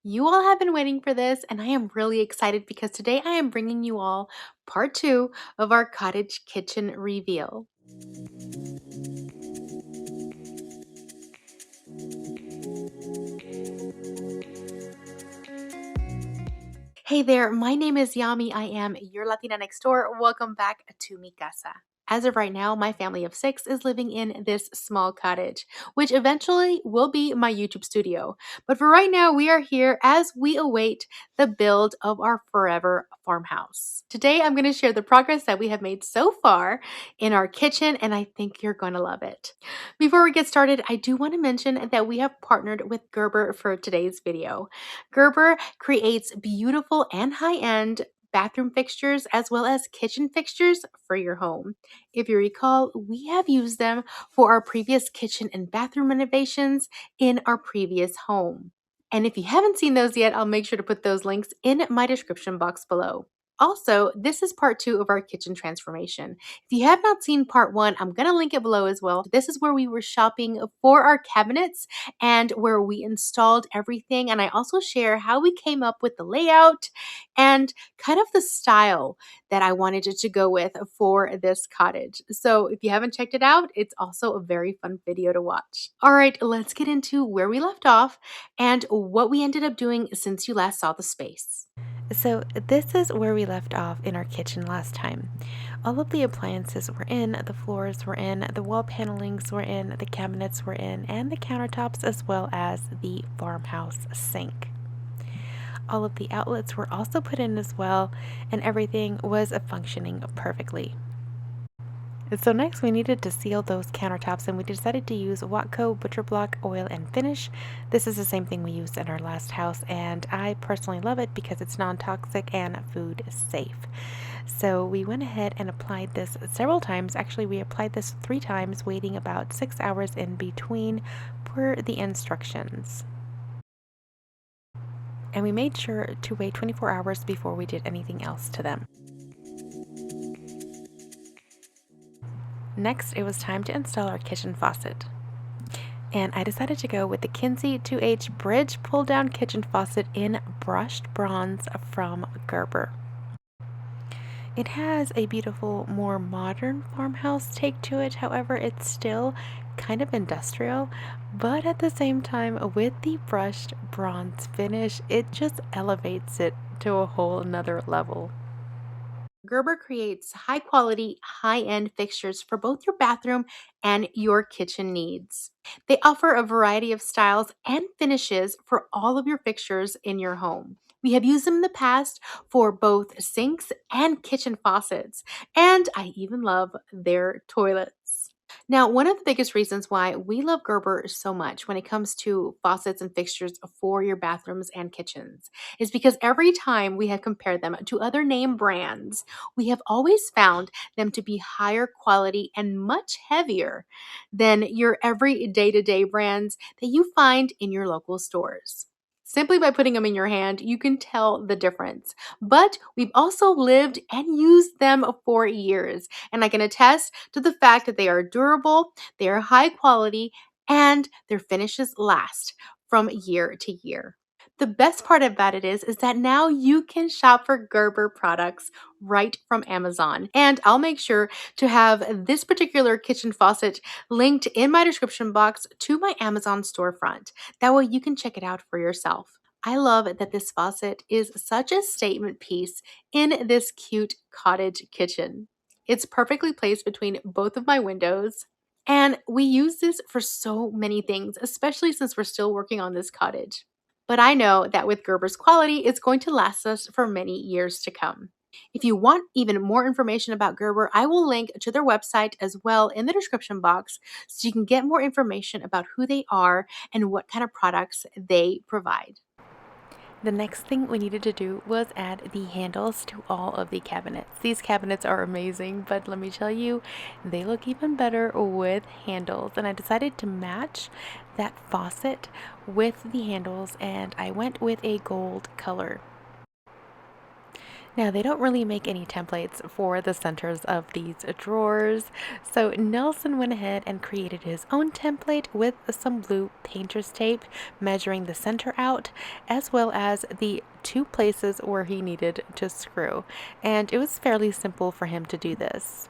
You all have been waiting for this, and I am really excited because today I am bringing you all part two of our cottage kitchen reveal. Hey there, my name is Yami. I am your Latina next door. Welcome back to Mi Casa. As of right now, my family of 6 is living in this small cottage, which eventually will be my YouTube studio. But for right now, we are here as we await the build of our forever farmhouse. Today, I'm going to share the progress that we have made so far in our kitchen, and I think you're going to love it. Before we get started, I do want to mention that we have partnered with Gerber for today's video. Gerber creates beautiful and high-end bathroom fixtures as well as kitchen fixtures for your home. If you recall, we have used them for our previous kitchen and bathroom renovations in our previous home. And if you haven't seen those yet, I'll make sure to put those links in my description box below. Also, this is part 2 of our kitchen transformation. If you have not seen part 1, I'm going to link it below as well. This is where we were shopping for our cabinets and where we installed everything. And I also share how we came up with the layout and kind of the style that I wanted it to go with for this cottage. So if you haven't checked it out, it's also a very fun video to watch. All right, let's get into where we left off and what we ended up doing since you last saw the space. So this is where we left off in our kitchen last time. All of the appliances were in, the floors were in, the wall panelings were in, the cabinets were in, and the countertops as well as the farmhouse sink. All of the outlets were also put in as well, and everything was functioning perfectly. So next we needed to seal those countertops, and we decided to use Watco Butcher Block Oil and Finish. This is the same thing we used in our last house, and I personally love it because it's non-toxic and food safe. So we went ahead and applied this several times. Actually, we applied this 3 times, waiting about 6 hours in between per the instructions. And we made sure to wait 24 hours before we did anything else to them. Next, it was time to install our kitchen faucet. And I decided to go with the Kinsey 2H Bridge pull-down kitchen faucet in brushed bronze from Gerber. It has a beautiful, more modern farmhouse take to it. However, it's still kind of industrial, but at the same time, with the brushed bronze finish, it just elevates it to a whole another level. Gerber creates high quality, high end fixtures for both your bathroom and your kitchen needs. They offer a variety of styles and finishes for all of your fixtures in your home. We have used them in the past for both sinks and kitchen faucets, and I even love their toilets. Now, one of the biggest reasons why we love Gerber so much when it comes to faucets and fixtures for your bathrooms and kitchens is because every time we have compared them to other name brands, we have always found them to be higher quality and much heavier than your every day-to-day brands that you find in your local stores. Simply by putting them in your hand, you can tell the difference. But we've also lived and used them for years, and I can attest to the fact that they are durable, they are high quality, and their finishes last from year to year. The best part about it is that now you can shop for Gerber products right from Amazon. And I'll make sure to have this particular kitchen faucet linked in my description box to my Amazon storefront. That way you can check it out for yourself. I love that this faucet is such a statement piece in this cute cottage kitchen. It's perfectly placed between both of my windows. And we use this for so many things, especially since we're still working on this cottage. But I know that with Gerber's quality, it's going to last us for many years to come. If you want even more information about Gerber, I will link to their website as well in the description box so you can get more information about who they are and what kind of products they provide. The next thing we needed to do was add the handles to all of the cabinets. These cabinets are amazing, but let me tell you, they look even better with handles. And I decided to match that faucet with the handles, and I went with a gold color. Now, they don't really make any templates for the centers of these drawers, so Nelson went ahead and created his own template with some blue painter's tape, measuring the center out, as well as the two places where he needed to screw. And it was fairly simple for him to do this.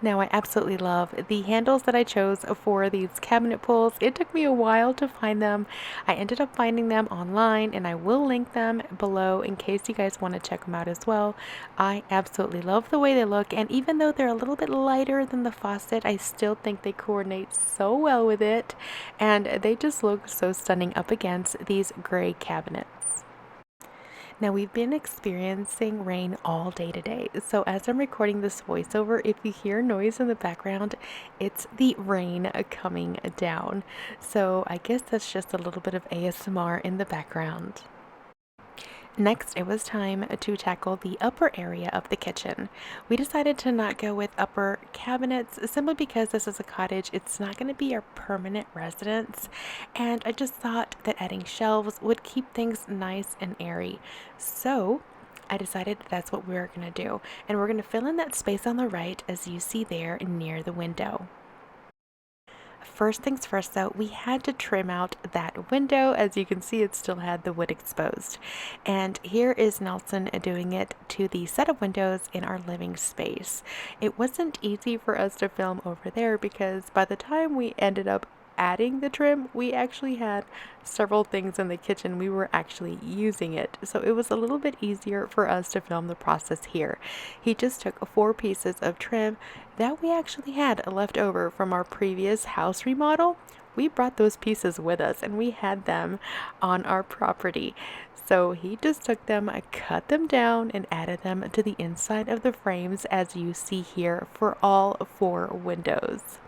Now, I absolutely love the handles that I chose for these cabinet pulls. It took me a while to find them. I ended up finding them online, and I will link them below in case you guys want to check them out as well. I absolutely love the way they look, and even though they're a little bit lighter than the Faucet, I still think they coordinate so well with it, and they just look so stunning up against these gray cabinets. Now, we've been experiencing rain all day today, so as I'm recording this voiceover, if you hear noise in the background, it's the rain coming down. So I guess that's just a little bit of ASMR in the background. Next, it was time to tackle the upper area of the kitchen. We decided to not go with upper cabinets simply because this is a cottage. It's not going to be our permanent residence, and I just thought that adding shelves would keep things nice and airy. So I decided that's what we're going to do, and we're going to fill in that space on the right as you see there near the window. First things first though, we had to trim out that window. As you can see, it still had the wood exposed. And here is Nelson doing it to the set of windows in our living space. It wasn't easy for us to film over there because by the time we ended up adding the trim, we actually had several things in the kitchen. We were actually using it. So it was a little bit easier for us to film the process here. He just took 4 pieces of trim that we actually had left over from our previous house remodel. We brought those pieces with us and we had them on our property. So he just took them, cut them down, and added them to the inside of the frames as you see here for all 4 windows.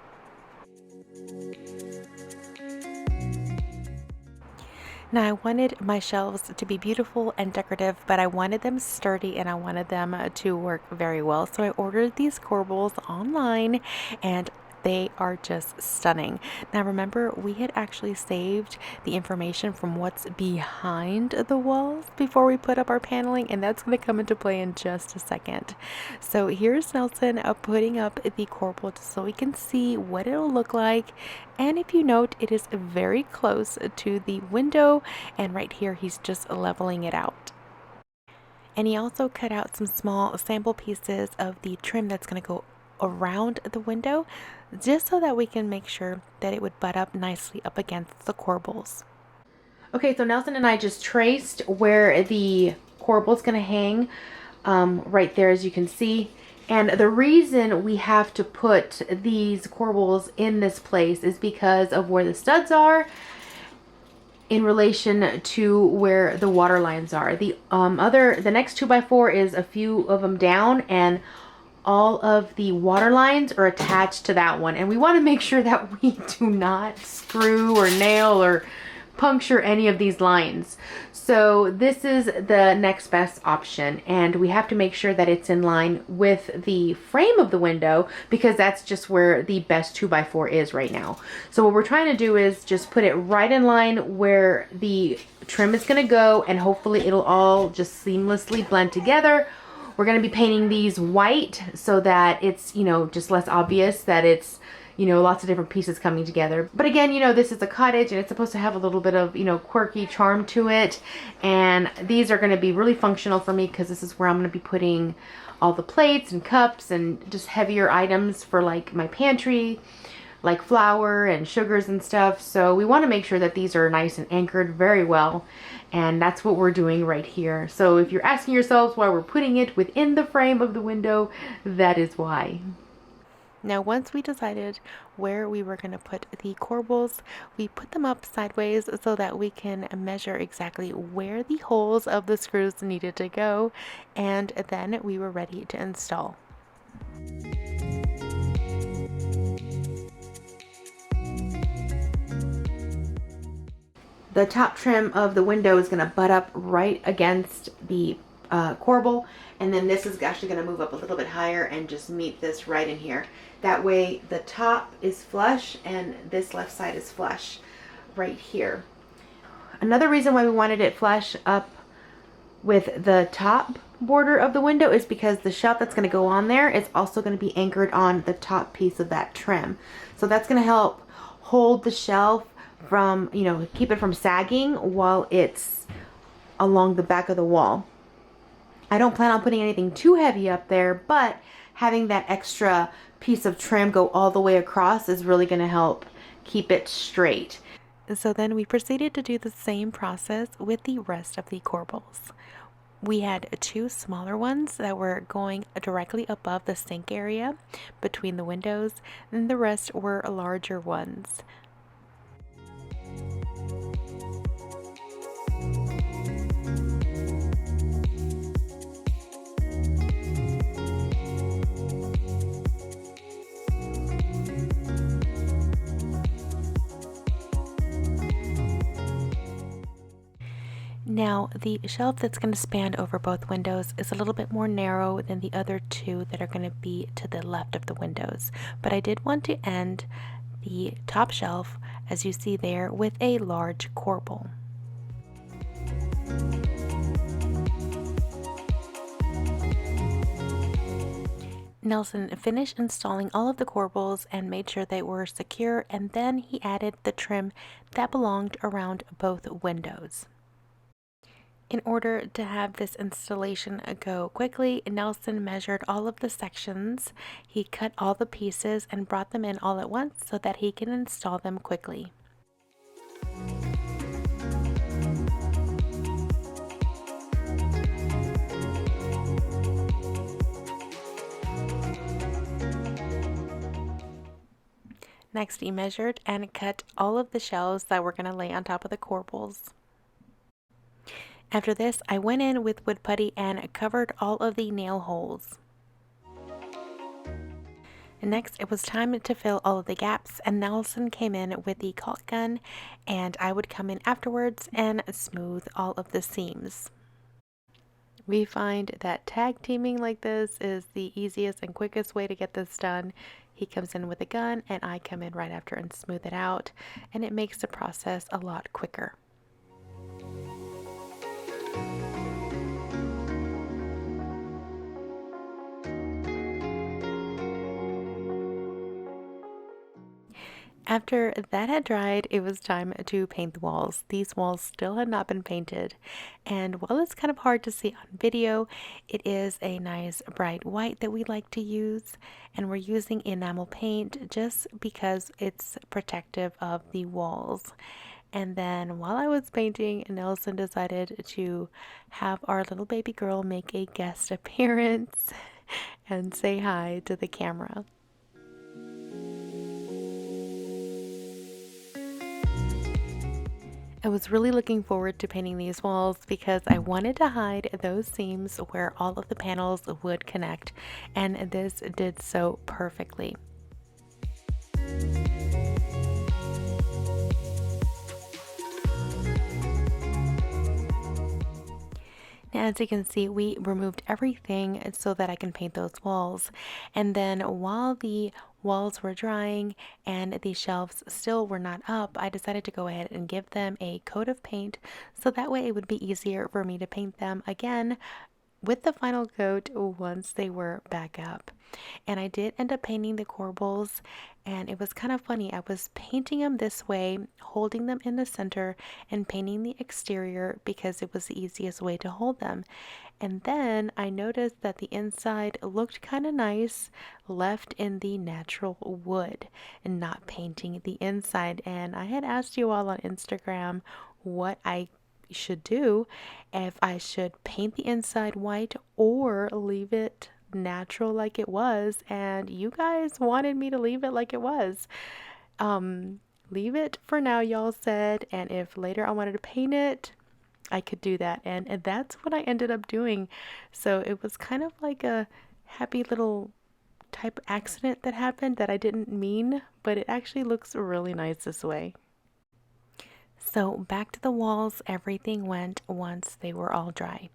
Now, I wanted my shelves to be beautiful and decorative, but I wanted them sturdy and I wanted them to work very well. So I ordered these corbels online and they are just stunning. Now remember, we had actually saved the information from what's behind the walls before we put up our paneling, and that's going to come into play in just a second. So here's Nelson putting up the corbel just so we can see what it'll look like. And if you note, it is very close to the window, and right here he's just leveling it out. And he also cut out some small sample pieces of the trim that's going to go around the window, just so that we can make sure that it would butt up nicely up against the corbels. Okay, so Nelson and I just traced where the corbel is going to hang, right there as you can see. And the reason we have to put these corbels in this place is because of where the studs are in relation to where the water lines are. The next 2x4 is a few of them down, and all of the water lines are attached to that one, and we want to make sure that we do not screw or nail or puncture any of these lines. So this is the next best option, and we have to make sure that it's in line with the frame of the window because that's just where the best 2x4 is right now. So what we're trying to do is just put it right in line where the trim is going to go, and hopefully it'll all just seamlessly blend together. We're going to be painting these white so that it's, just less obvious that it's, lots of different pieces coming together. But again, this is a cottage and it's supposed to have a little bit of, quirky charm to it. And these are going to be really functional for me because this is where I'm going to be putting all the plates and cups and just heavier items for like my pantry, like flour and sugars and stuff. So we want to make sure that these are nice and anchored very well. And that's what we're doing right here. So if you're asking yourselves why we're putting it within the frame of the window, that is why. Now, once we decided where we were going to put the corbels, we put them up sideways so that we can measure exactly where the holes of the screws needed to go, and then we were ready to install. The top trim of the window is going to butt up right against the corbel, and then this is actually going to move up a little bit higher and just meet this right in here. That way the top is flush and this left side is flush right here. Another reason why we wanted it flush up with the top border of the window is because the shelf that's going to go on there is also going to be anchored on the top piece of that trim. So that's going to help hold the shelf from, you know, keep it from sagging while it's along the back of the wall. I don't plan on putting anything too heavy up there, but having that extra piece of trim go all the way across is really going to help keep it straight. So then we proceeded to do the same process with the rest of the corbels. We had two smaller ones that were going directly above the sink area between the windows, and the rest were larger ones. Now, the shelf that's going to span over both windows is a little bit more narrow than the other two that are going to be to the left of the windows, but I did want to end the top shelf, as you see there, with a large corbel. Nelson finished installing all of the corbels and made sure they were secure, and then he added the trim that belonged around both windows. In order to have this installation go quickly, Nelson measured all of the sections. He cut all the pieces and brought them in all at once so that he can install them quickly. Next, he measured and cut all of the shelves that were going to lay on top of the corbels. After this, I went in with wood putty and covered all of the nail holes. And next, it was time to fill all of the gaps, and Nelson came in with the caulk gun, and I would come in afterwards and smooth all of the seams. We find that tag teaming like this is the easiest and quickest way to get this done. He comes in with a gun, and I come in right after and smooth it out, and it makes the process a lot quicker. After that had dried, it was time to paint the walls. These walls still had not been painted, and while it's kind of hard to see on video, it is a nice bright white that we like to use, and we're using enamel paint just because it's protective of the walls. And then while I was painting, Nelson decided to have our little baby girl make a guest appearance and say hi to the camera. I was really looking forward to painting these walls because I wanted to hide those seams where all of the panels would connect, and this did so perfectly. Now, as you can see, we removed everything so that I can paint those walls. And then while the walls were drying and the shelves still were not up, I decided to go ahead and give them a coat of paint so that way it would be easier for me to paint them again with the final coat once they were back up. And I did end up painting the corbels, and it was kind of funny. I was painting them this way, holding them in the center, and painting the exterior because it was the easiest way to hold them. And then I noticed that the inside looked kind of nice left in the natural wood and not painting the inside. And I had asked you all on Instagram what I should do, if I should paint the inside white or leave it natural like it was, and you guys wanted me to leave it like it was. Leave it for now, y'all said, and if later I wanted to paint it, I could do that, and that's what I ended up doing. So it was kind of like a happy little type accident that happened that I didn't mean, but it actually looks really nice this way. So back to the walls, everything went once they were all dry.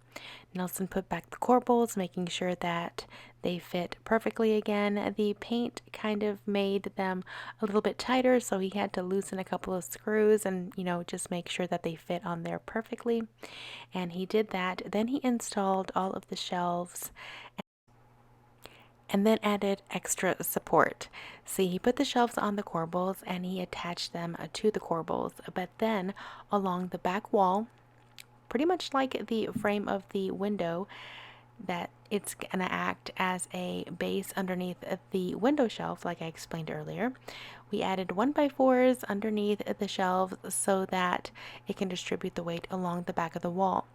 Nelson put back the corbels, making sure that they fit perfectly again. The paint kind of made them a little bit tighter, so he had to loosen a couple of screws and, just make sure that they fit on there perfectly. And he did that. Then he installed all of the shelves and then added extra support. See, he put the shelves on the corbels and he attached them to the corbels, but then along the back wall, pretty much like the frame of the window, that it's going to act as a base underneath the window shelf, like I explained earlier. We added 1x4s underneath the shelves so that it can distribute the weight along the back of the wall.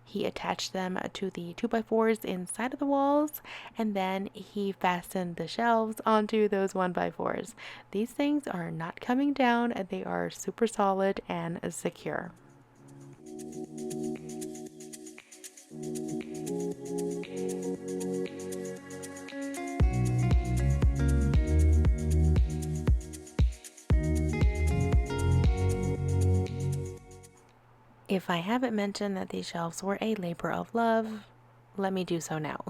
He attached them to the 2x4s inside of the walls, and then he fastened the shelves onto those 1x4s. These things are not coming down, they are super solid and secure. If I haven't mentioned that these shelves were a labor of love, let me do so now.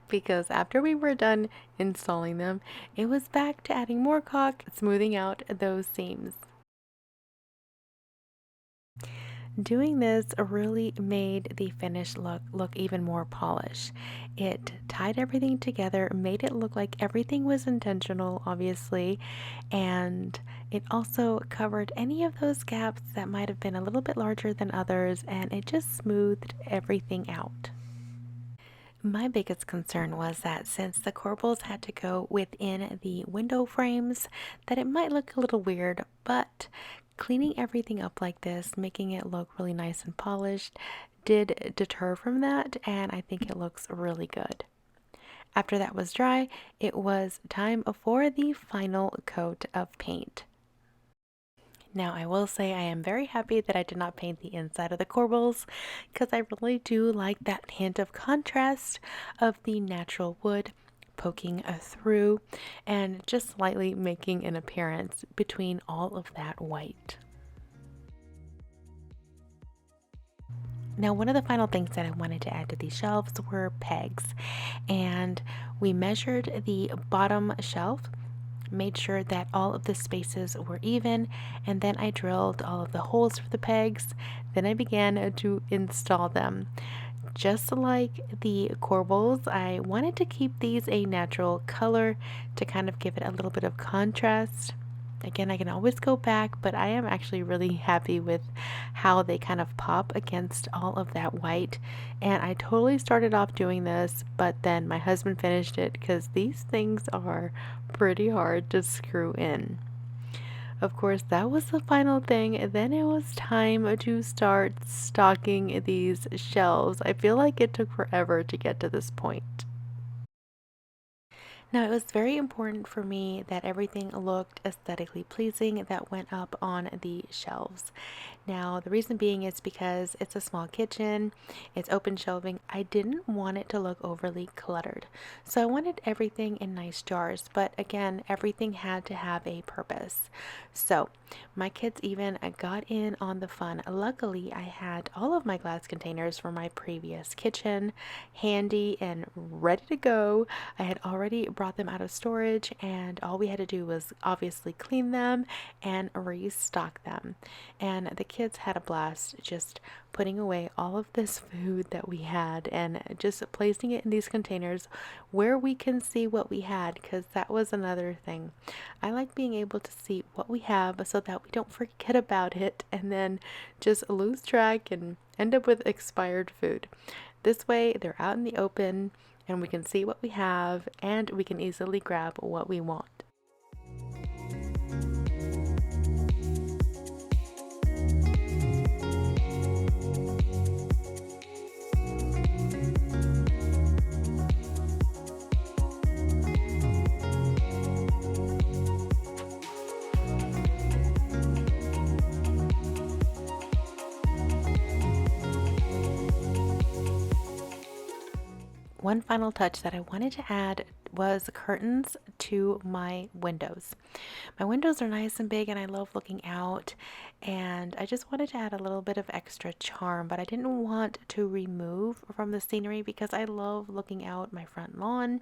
Because after we were done installing them, it was back to adding more caulk, smoothing out those seams. Doing this really made the finished look even more polished. It tied everything together, made it look like everything was intentional, obviously, and it also covered any of those gaps that might have been a little bit larger than others, and it just smoothed everything out. My biggest concern was that since the corbels had to go within the window frames, that it might look a little weird, but cleaning everything up like this, making it look really nice and polished, did deter from that, and I think it looks really good. After that was dry, it was time for the final coat of paint. Now, I will say I am very happy that I did not paint the inside of the corbels because I really do like that hint of contrast of the natural wood poking through and just slightly making an appearance between all of that white. Now, one of the final things that I wanted to add to these shelves were pegs, and we measured the bottom shelf, made sure that all of the spaces were even, and then I drilled all of the holes for the pegs. Then I began to install them. Just like the corbels, I wanted to keep these a natural color to kind of give it a little bit of contrast. Again, I can always go back, but I am actually really happy with how they kind of pop against all of that white. And I totally started off doing this, but then my husband finished it because these things are pretty hard to screw in. Of course, that was the final thing. Then it was time to start stocking these shelves. I feel like it took forever to get to this point. Now, it was very important for me that everything looked aesthetically pleasing that went up on the shelves. Now, the reason being is because it's a small kitchen, it's open shelving. I didn't want it to look overly cluttered. So I wanted everything in nice jars, but again, everything had to have a purpose. So my kids even got in on the fun. Luckily, I had all of my glass containers from my previous kitchen handy and ready to go. I had already brought them out of storage, and all we had to do was obviously clean them and restock them. And the kids had a blast just putting away all of this food that we had and just placing it in these containers where we can see what we had, because that was another thing. I like being able to see what we have so that we don't forget about it and then just lose track and end up with expired food. This way, they're out in the open and we can see what we have and we can easily grab what we want. One final touch that I wanted to add was curtains to my windows. My windows are nice and big and I love looking out, and I just wanted to add a little bit of extra charm, but I didn't want to remove from the scenery because I love looking out my front lawn.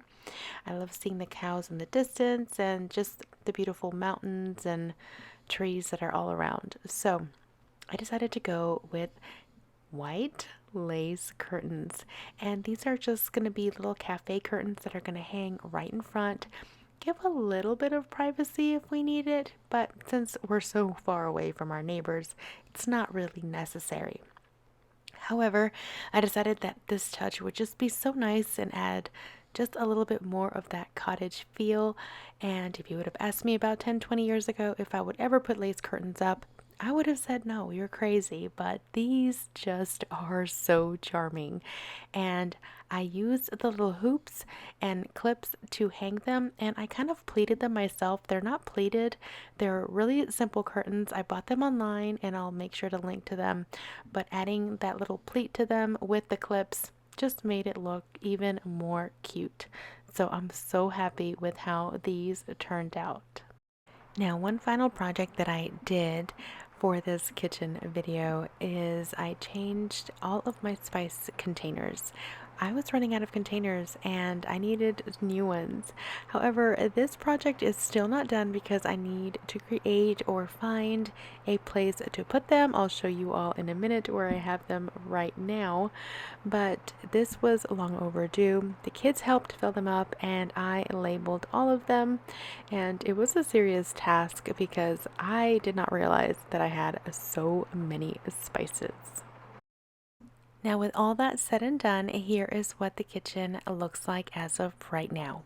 I love seeing the cows in the distance and just the beautiful mountains and trees that are all around. So I decided to go with white lace curtains, and these are just going to be little cafe curtains that are going to hang right in front, give a little bit of privacy if we need it, but since we're so far away from our neighbors, it's not really necessary. However, I decided that this touch would just be so nice and add just a little bit more of that cottage feel. And if you would have asked me about 10, 20 years ago if I would ever put lace curtains up, I would have said no, you're crazy. But these just are so charming. And I used the little hoops and clips to hang them, and I kind of pleated them myself. They're not pleated, they're really simple curtains. I bought them online and I'll make sure to link to them. But adding that little pleat to them with the clips just made it look even more cute. So I'm so happy with how these turned out. Now, one final project that I did for this kitchen video is I changed all of my spice containers. I was running out of containers and I needed new ones. However, this project is still not done because I need to create or find a place to put them. I'll show you all in a minute where I have them right now, but this was long overdue. The kids helped fill them up and I labeled all of them, and it was a serious task because I did not realize that I had so many spices. Now, with all that said and done, here is what the kitchen looks like as of right now.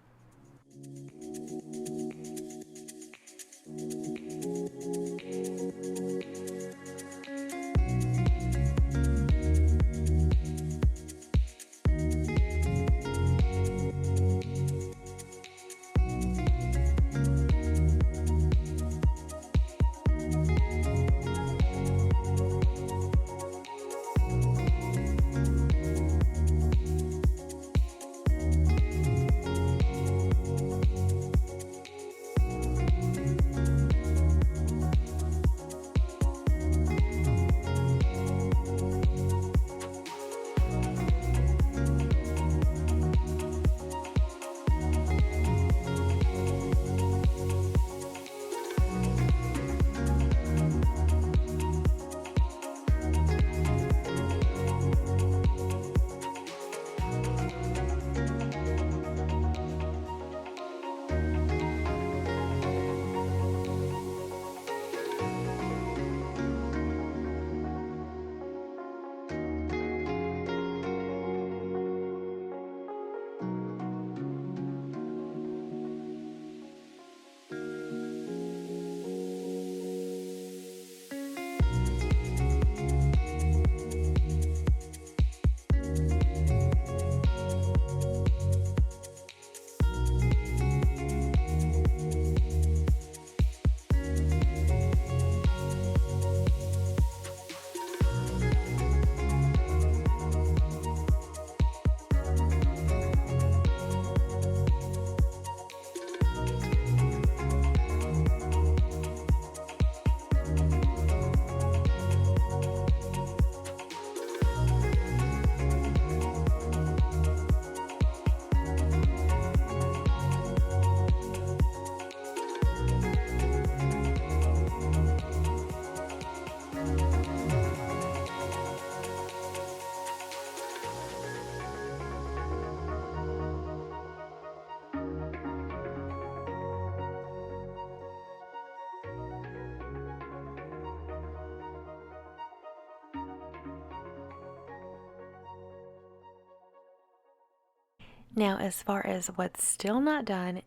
Now, as far as what's still not done,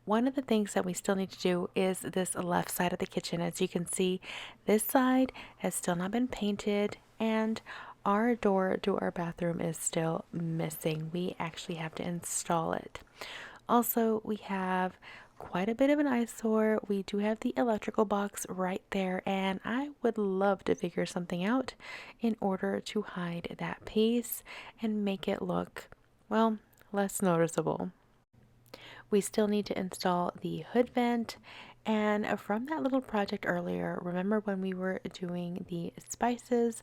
one of the things that we still need to do is this left side of the kitchen. As you can see, this side has still not been painted, and our door to our bathroom is still missing. We actually have to install it. Also, we have quite a bit of an eyesore. We do have the electrical box right there, and I would love to figure something out in order to hide that piece and make it look, well, less noticeable. We still need to install the hood vent. And from that little project earlier, remember when we were doing the spices,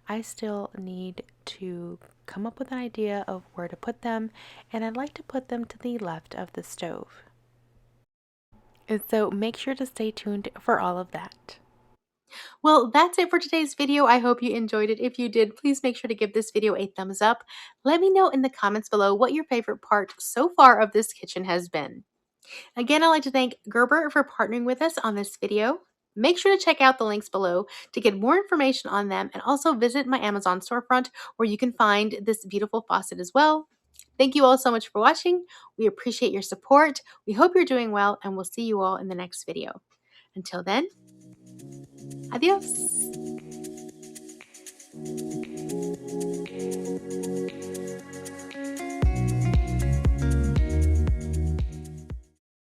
I still need to come up with an idea of where to put them, and I'd like to put them to the left of the stove. And so make sure to stay tuned for all of that. Well, that's it for today's video. I hope you enjoyed it. If you did, please make sure to give this video a thumbs up. Let me know in the comments below what your favorite part so far of this kitchen has been. Again, I'd like to thank Gerber for partnering with us on this video. Make sure to check out the links below to get more information on them, and also visit my Amazon storefront where you can find this beautiful faucet as well. Thank you all so much for watching. We appreciate your support. We hope you're doing well, and we'll see you all in the next video. Until then, adios.